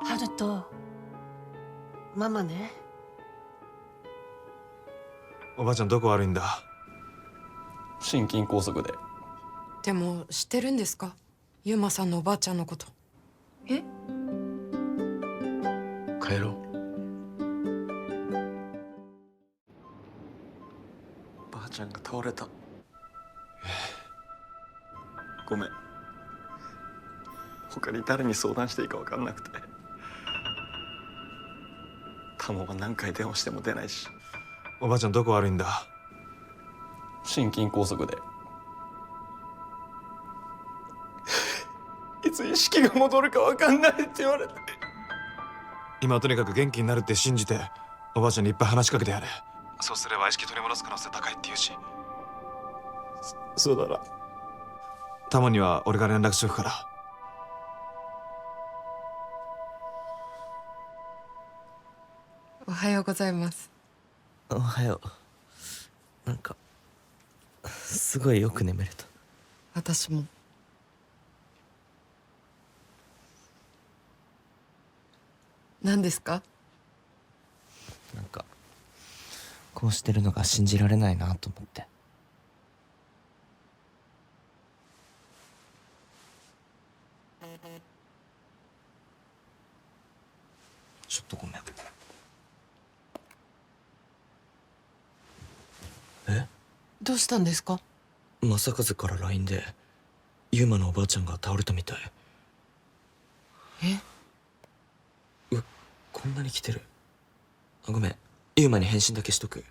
ハルト、ママね。おばあちゃんどこ悪いんだ？心筋梗塞で。でも知ってるんですか、ユーマさんのおばあちゃんのこと。え？帰ろう。ばあちゃんが倒れた。ごめん。他に誰に相談していいか分かんなくて。タモは何回電話しても出ないし。おばあちゃんどこ悪いんだ？心筋梗塞で。いつ意識が戻るか分かんないって言われて。今はとにかく元気になるって信じておばあちゃんにいっぱい話しかけてやれ。そうすれば意識取り戻す可能性高いって言うし。そうだな。タモには俺が連絡しとくから。おはようございます。おはよう。なんかすごいよく眠れた。私も。何ですか？なんかこうしてるのが信じられないなと思って。ちょっとごめん。どうしたんですか？正和から LINE でユーマのおばあちゃんが倒れたみたい。こんなに来てる。あ、ごめん、ユーマに返信だけしとく。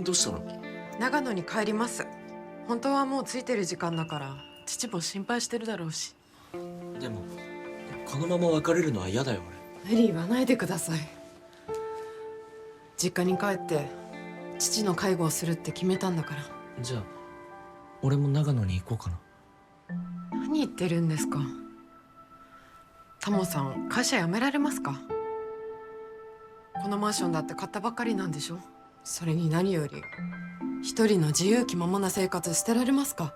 どうしたの？長野に帰ります。本当はもう着いてる時間だから父も心配してるだろうし。でもこのまま別れるのは嫌だよ無理言わないでください。実家に帰って父の介護をするって決めたんだから。俺。じゃあ俺も長野に行こうかな。何言ってるんですか。タモさん会社辞められますか？このマンションだって買ったばっかりなんでしょ。それに何より一人の自由気ままな生活捨てられますか？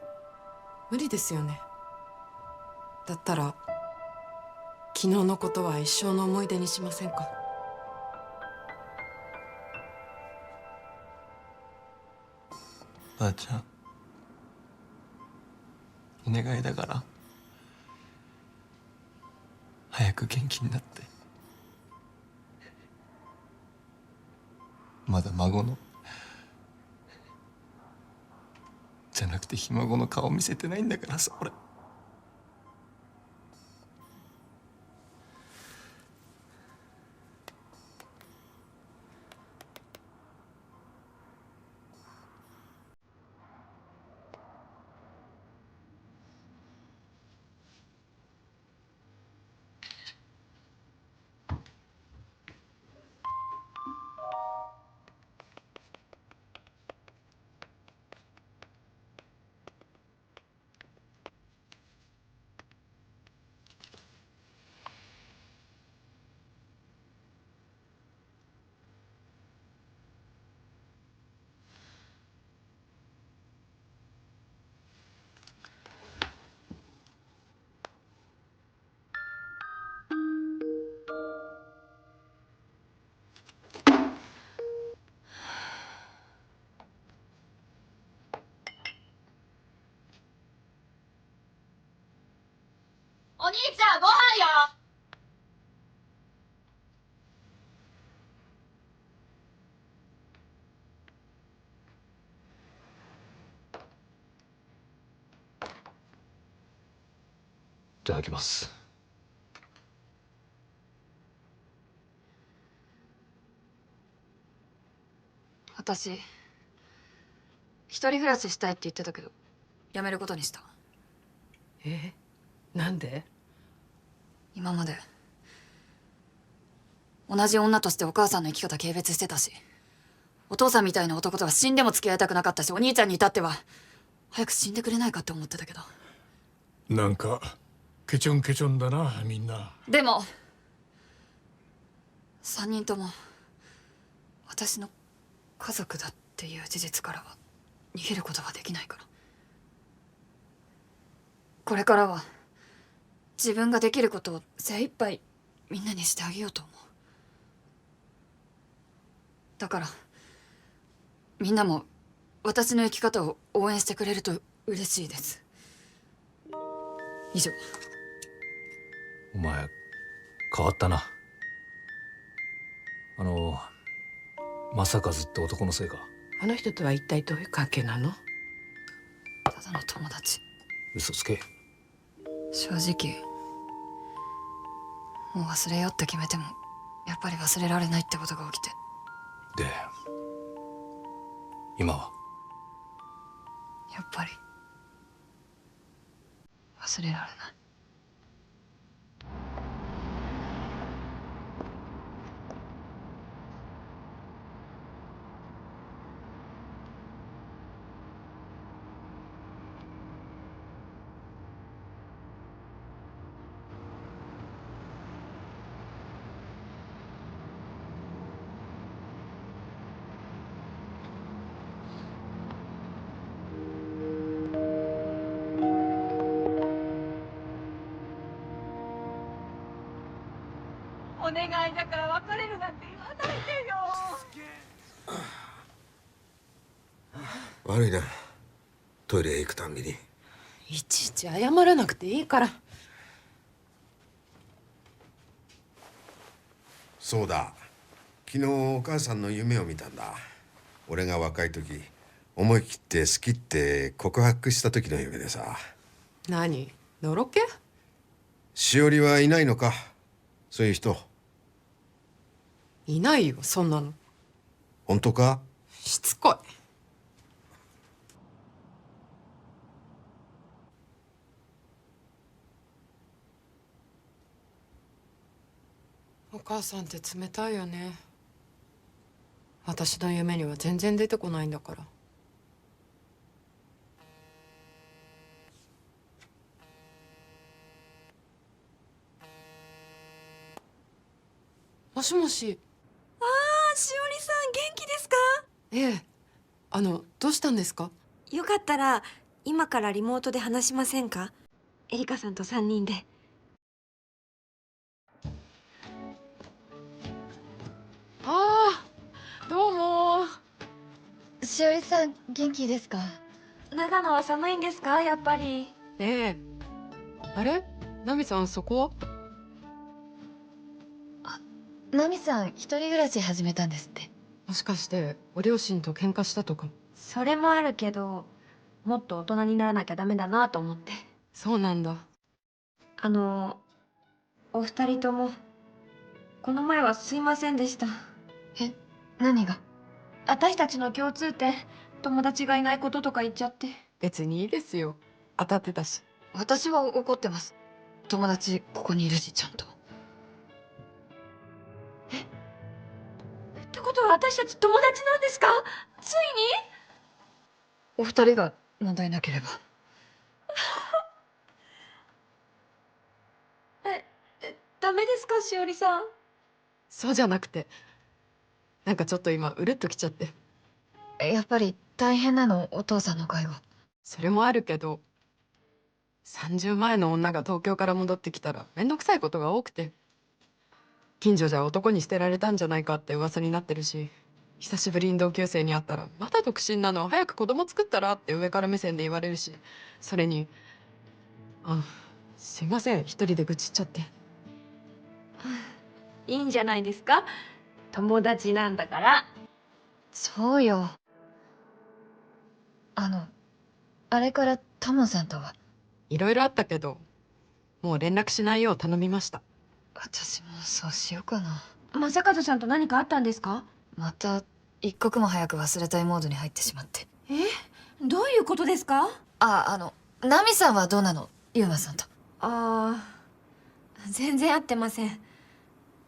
無理ですよね。だったら昨日のことは一生の思い出にしませんか？ばあちゃん、お願いだから早く元気になって。まだ孫のじゃなくてひ孫の顔見せてないんだからさ、俺。お兄ちゃん、ご飯よ。いただきます。私一人暮らししたいって言ってたけどやめることにした。なんで？今まで同じ女としてお母さんの生き方軽蔑してたし、お父さんみたいな男とは死んでも付き合いたくなかったし、お兄ちゃんに至っては早く死んでくれないかって思ってたけど。なんかケチョンケチョンだな、みんな。でも3人とも私の家族だっていう事実からは逃げることはできないから。これからは自分ができることを精一杯みんなにしてあげようと思う。だからみんなも私の生き方を応援してくれると嬉しいです。以上。お前変わったな。正和って男のせいか。あの人とは一体どういう関係なの？ただの友達。嘘つけ。正直もう忘れようって決めてもやっぱり忘れられないってことが起きて。で今はやっぱり忘れられない。お願いだから別れるなんて言わないでよ。悪いな、トイレへ行くたんびに。いちいち謝らなくていいから。そうだ、昨日お母さんの夢を見たんだ。俺が若い時思い切って好きって告白した時の夢でさ。何？のろけ？しおりはいないのか、そういう人。いないよ、そんなの。本当か？しつこい。お母さんって冷たいよね。私の夢には全然出てこないんだから。もしもし。しおりさん元気ですか？ええ。どうしたんですか？よかったら今からリモートで話しませんか？エリカさんと3人で。ああ、どうも。しおりさん元気ですか？長野は寒いんですか？やっぱり。ええ。あれ？ナミさん、そこは？ナミさん一人暮らし始めたんですって。もしかしてお両親と喧嘩したとか？それもあるけど、もっと大人にならなきゃダメだなと思って。そうなんだ。お二人ともこの前はすいませんでした。え、何が？私たちの共通点、友達がいないこととか言っちゃって。別にいいですよ。当たってたし。私は怒ってます。友達ここにいるし、ちゃんと。ってことは私たち友達なんですか？ついに？お二人が問題なければ。ダメですか、しおりさん。そうじゃなくて、なんかちょっと今うるっときちゃって。やっぱり大変なの、お父さんの介護。それもあるけど、30前の女が東京から戻ってきたら面倒くさいことが多くて、近所じゃ男に捨てられたんじゃないかって噂になってるし、久しぶりに同級生に会ったらまだ独身なの、早く子供作ったらって上から目線で言われるし、それにすいません、一人で愚痴っちゃって。いいんじゃないですか、友達なんだから。そうよ。あれからタモさんとは？いろいろあったけど、もう連絡しないよう頼みました。私もそうしようかな。正和さんと何かあったんですか？また一刻も早く忘れたいモードに入ってしまって。どういうことですか？ナミさんはどうなの？ユーマさんと。全然会ってません。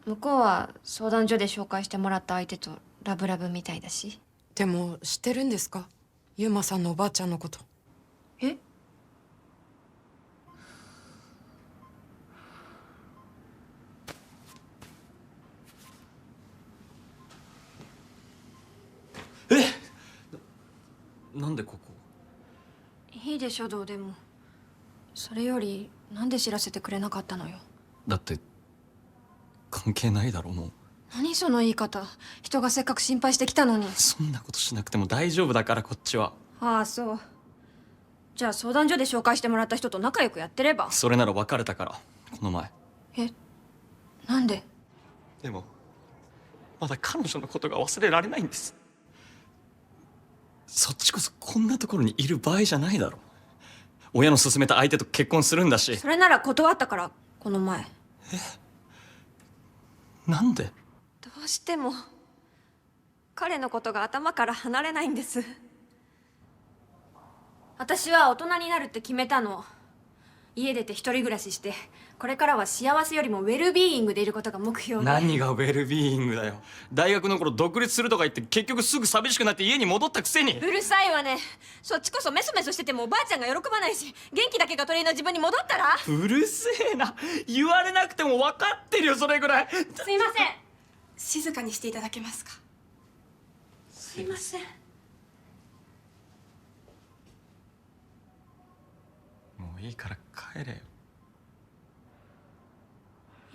向こうは相談所で紹介してもらった相手とラブラブみたいだし。でも知ってるんですか、ユーマさんのおばあちゃんのこと。え？なんでここ？いいでしょどうでも。それよりなんで知らせてくれなかったのよ。だって関係ないだろもう。何その言い方。人がせっかく心配してきたのに。そんなことしなくても大丈夫だからこっちは。ああそう。じゃあ相談所で紹介してもらった人と仲良くやってれば。それなら別れたからこの前。え、なんで？でもまだ彼女のことが忘れられないんです。そっちこそこんなところにいる場合じゃないだろ。親の勧めた相手と結婚するんだし。それなら断ったからこの前。なんで？どうしても彼のことが頭から離れないんです。私は大人になるって決めたの。家出て一人暮らしして、これからは幸せよりもウェルビーイングでいることが目標で。何がウェルビーイングだよ。大学の頃独立するとか言って結局すぐ寂しくなって家に戻ったくせに。うるさいわね。そっちこそメソメソしててもおばあちゃんが喜ばないし、元気だけが取り柄の自分に戻ったら。うるせえな。言われなくても分かってるよそれぐらい。すいません。静かにしていただけますか？すいません。もういいから帰れよ。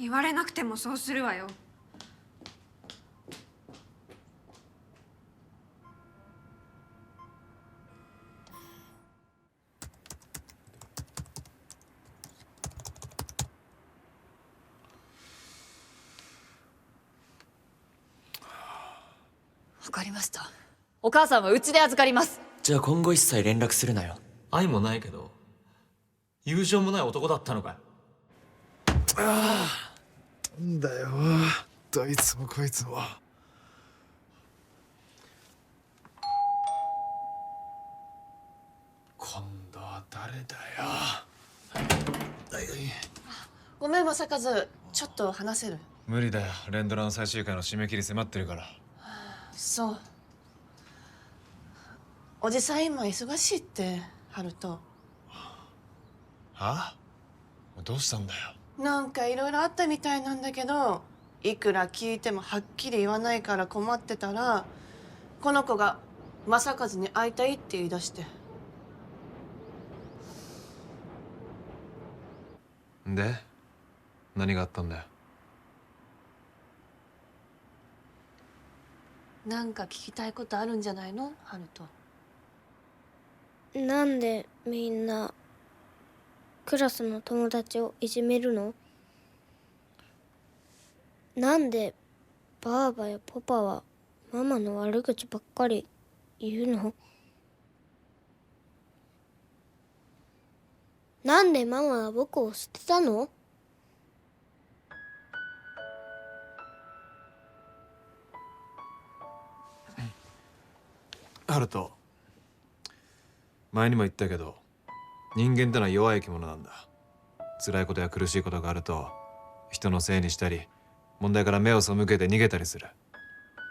言われなくてもそうするわよ。わかりました。お母さんはうちで預かります。じゃあ今後一切連絡するなよ。愛もないけど友情もない男だったのかよ。なんだよどいつもこいつも。今度は誰だよ。ごめん正和、ちょっと話せる？無理だよ、連ドラの最終回の締め切り迫ってるから。そう。おじさん今忙しいって春人。は？どうしたんだよ。なんかいろいろあったみたいなんだけど、いくら聞いてもはっきり言わないから困ってたら、この子が正和に会いたいって言い出して。で何があったんだよ。なんか聞きたいことあるんじゃないの春人。なんでみんなクラスの友達をいじめるの？なんでばあばやパパはママの悪口ばっかり言うの？なんでママは僕を捨てたの？ハルト、前にも言ったけど人間ってのは弱い生き物なんだ。辛いことや苦しいことがあると人のせいにしたり問題から目を背けて逃げたりする。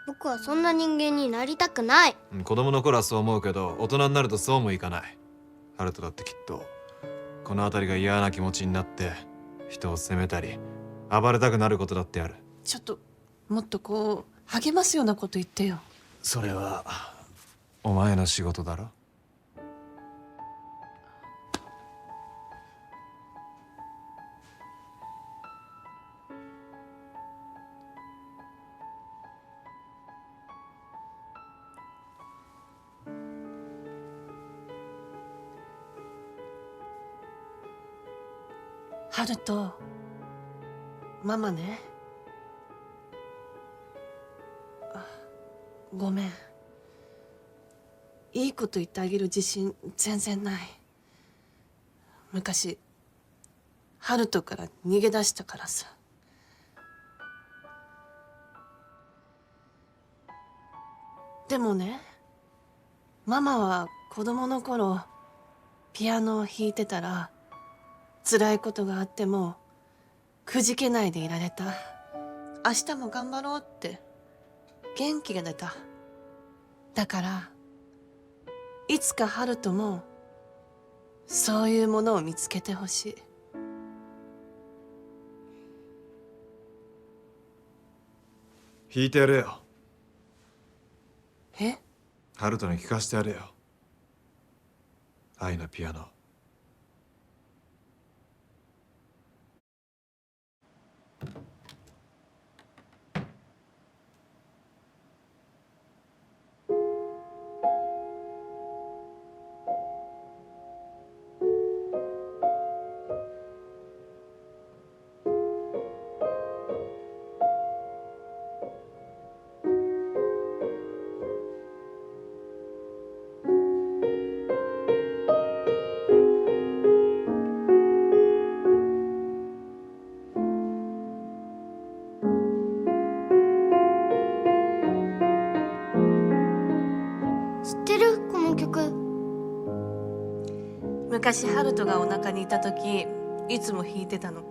僕はそんな人間になりたくない。子供の頃はそう思うけど大人になるとそうもいかない。ハルトだってきっとこの辺りが嫌な気持ちになって人を責めたり暴れたくなることだってある。ちょっともっとこう励ますようなこと言ってよ。それはお前の仕事だろ。春人、ママね。ごめん。いいこと言ってあげる自信全然ない。昔春人から逃げ出したからさ。でもね、ママは子供の頃ピアノを弾いてたら辛いことがあってもくじけないでいられた。明日も頑張ろうって元気が出た。だからいつか春人もそういうものを見つけてほしい。弾いてやれよ。え？ハルトに聞かせてやれよ。愛のピアノ。知ってるこの曲。昔ハルトがお腹にいた時いつも弾いてたの。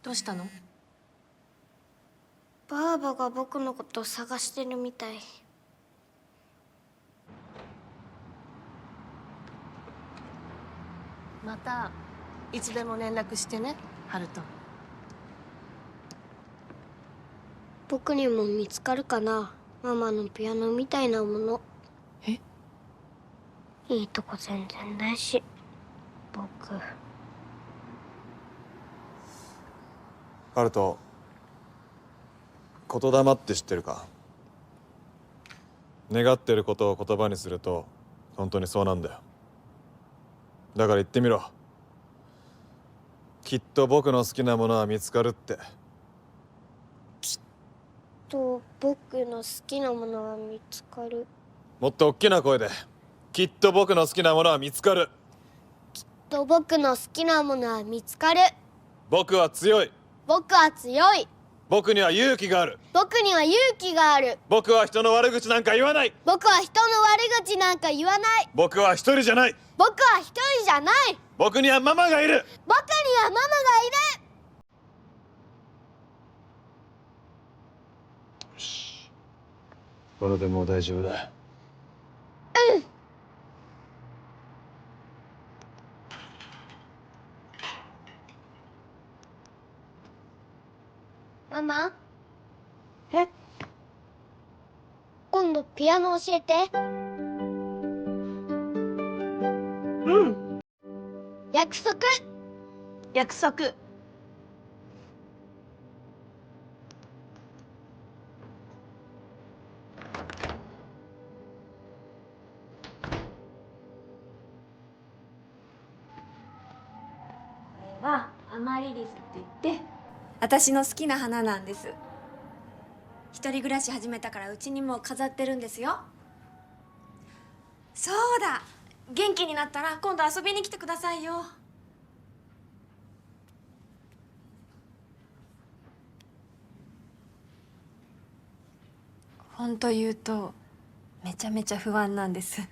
どうしたの？ばあばが僕のことを探してるみたい。またいつでも連絡してね、ハルト。僕にも見つかるかな、ママのピアノみたいなもの。え？いいとこ全然ないし、僕。ハルト、言霊って知ってるか？願ってることを言葉にすると本当にそうなんだよ。だから言ってみろ。きっと僕の好きなものは見つかるって。僕の好きなものは見つかる。もっと大きな声で。きっと僕の好きなものは見つかる。僕の好きなものは見つかる。僕は強い。僕は強い。僕には勇気がある。僕には勇気がある。僕は人の悪口なんか言わない。僕は人の悪口なんか言わない。僕は一人じゃない。僕は一人じゃない。僕にはママがいる。僕にはママがいる。これでもう大丈夫だ。ママ？え？今度ピアノ教えて。うん。約束？約束。これはアマリリスって言って私の好きな花なんです。一人暮らし始めたからうちにも飾ってるんですよ。そうだ、元気になったら今度遊びに来てくださいよ。本当言うとめちゃめちゃ不安なんです。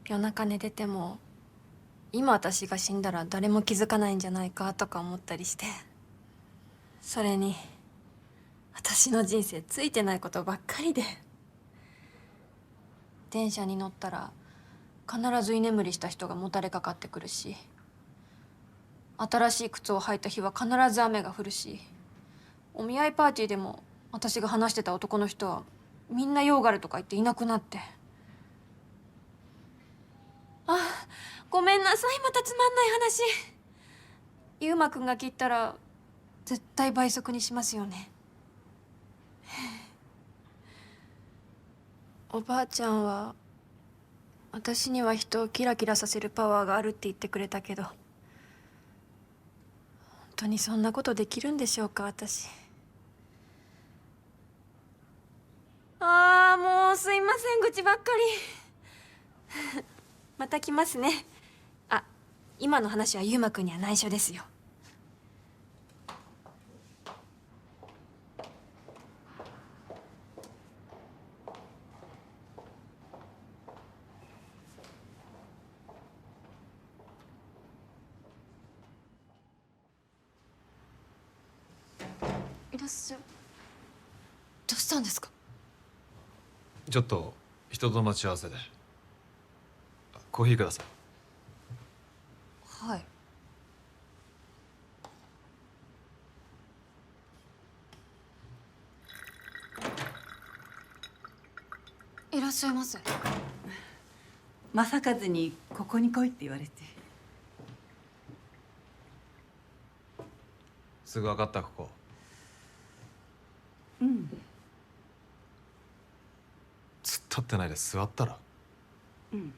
夜中寝てても今私が死んだら誰も気づかないんじゃないかとか思ったりして、それに私の人生ついてないことばっかりで。電車に乗ったら必ず居眠りした人がもたれかかってくるし、新しい靴を履いた日は必ず雨が降るし、お見合いパーティーでも私が話してた男の人はみんな用があるとか言っていなくなって。あ、ごめんなさい、またつまんない話。優馬くんが聞いたら絶対倍速にしますよね。おばあちゃんは私には人をキラキラさせるパワーがあるって言ってくれたけど、本当にそんなことできるんでしょうか、私。ああ、もうすいません、愚痴ばっかり。また来ますね。あ、今の話は優馬くんには内緒ですよ。いらっしゃい。どうしたんですか？ちょっと人と待ち合わせで。コーヒーください。はい。いらっしゃいませ。正和にここに来いって言われて。すぐ分かった。ここうん。突っ立ってないで座ったら。うん。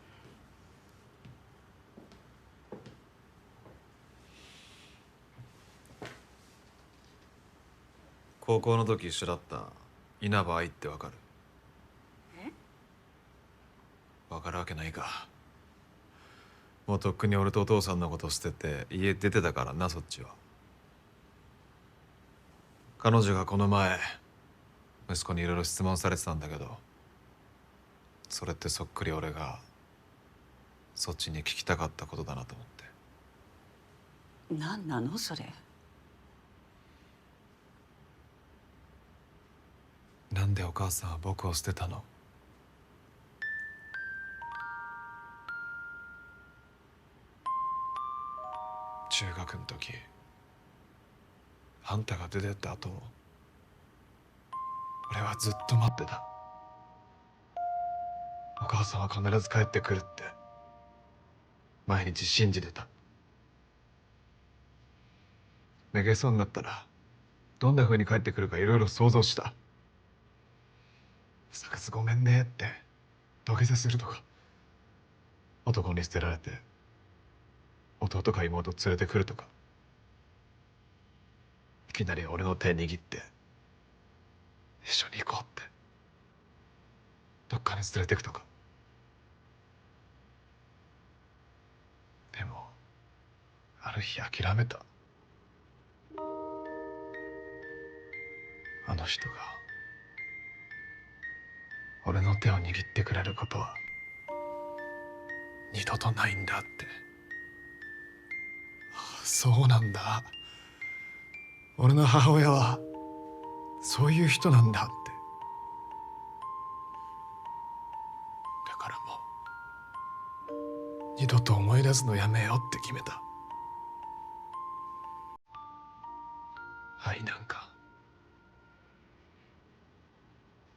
高校の時一緒だった稲葉愛ってわかる？わかるわけないか。もうとっくに俺とお父さんのこと捨てて家出てたからな、そっちは。彼女がこの前息子にいろいろ質問されてたんだけど、それってそっくり俺がそっちに聞きたかったことだなと思って。何なのそれ。なんでお母さんは僕を捨てたの？中学の時あんたが出てった後も俺はずっと待ってた。お母さんは必ず帰ってくるって毎日信じてた。めげそうになったらどんな風に帰ってくるかいろいろ想像した。サクスごめんねって土下座するとか、男に捨てられて弟か妹連れてくるとか、いきなり俺の手握って一緒に行こうってどっかに連れてくとか。でもある日諦めた。あの人が俺の手を握ってくれることは二度とないんだって。そうなんだ、俺の母親はそういう人なんだって。だからもう二度と思い出すのやめようって決めた。愛なんか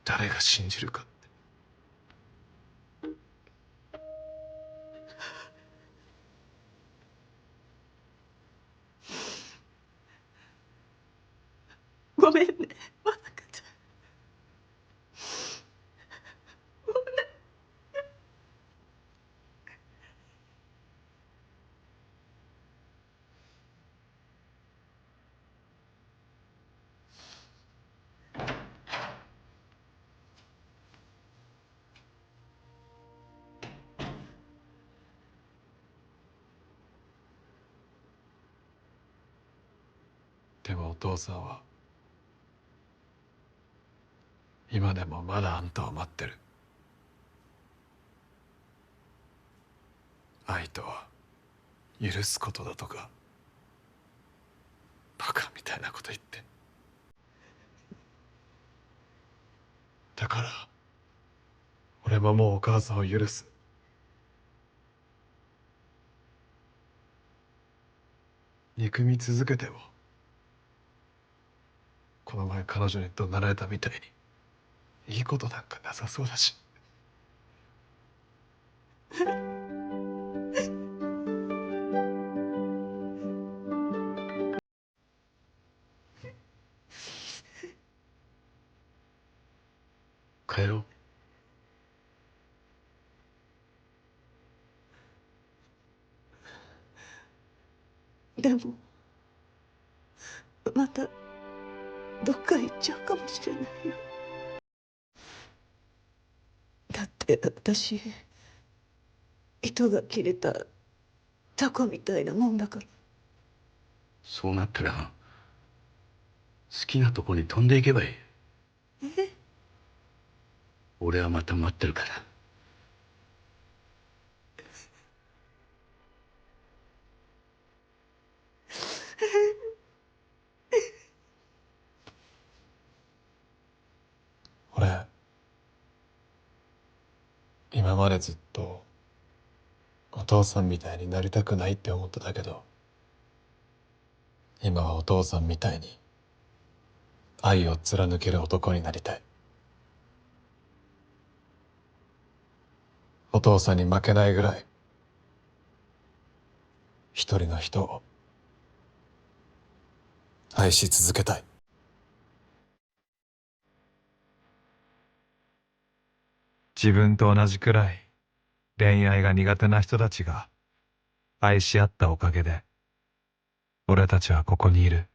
誰が信じるかって。ごめんね、まさかちゃん。でもお父さんは今でもまだあんたを待ってる。愛とは許すことだとかバカみたいなこと言って。だから俺ももうお母さんを許す。憎み続けてもこの前彼女に怒鳴られたみたいにいいことなんかなさそうだし。帰ろう。でもまたどっか行っちゃうかもしれないよ。だって私糸が切れたタコみたいなもんだから。そうなったら好きなとこに飛んでいけばいい。え？俺はまた待ってるから。俺今までずっとお父さんみたいになりたくないって思ってたけど、今はお父さんみたいに愛を貫ける男になりたい。お父さんに負けないぐらい一人の人を愛し続けたい。自分と同じくらい恋愛が苦手な人たちが愛し合ったおかげで俺たちはここにいる。